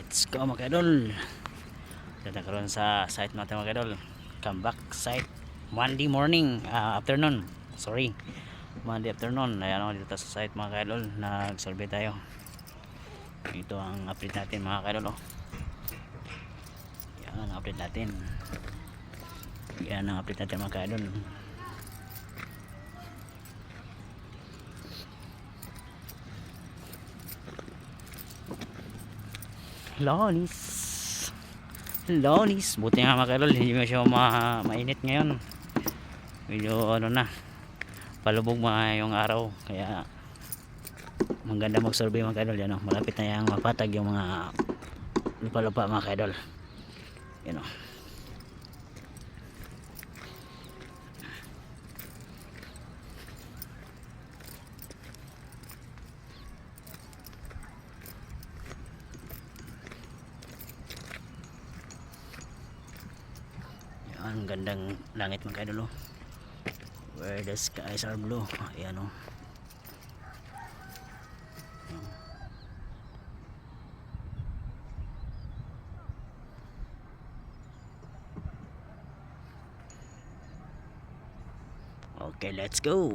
Let's go mga kaidol. Dito karon sa site natin mga kaidol. Come back site Monday morning, afternoon. Sorry. Monday afternoon. Ayan ako dito sa site mga kaidol. Nag-survey tayo. Ito ang update natin mga kaidol. Yan ang update natin. Yan ang update natin mga kaidol. Lonis buti nga mga kaidol, hindi mo siya mainit ngayon. Medyo ano na, palubog mga yung araw, kaya maganda mag survey mga kaidol. Yan o, malapit na yung mapatag yung mga lupa-lupa mga kaidol. Yan o, ang gandang langit mga kaidol, where the skies are blue. Ayan o, okay, let's go.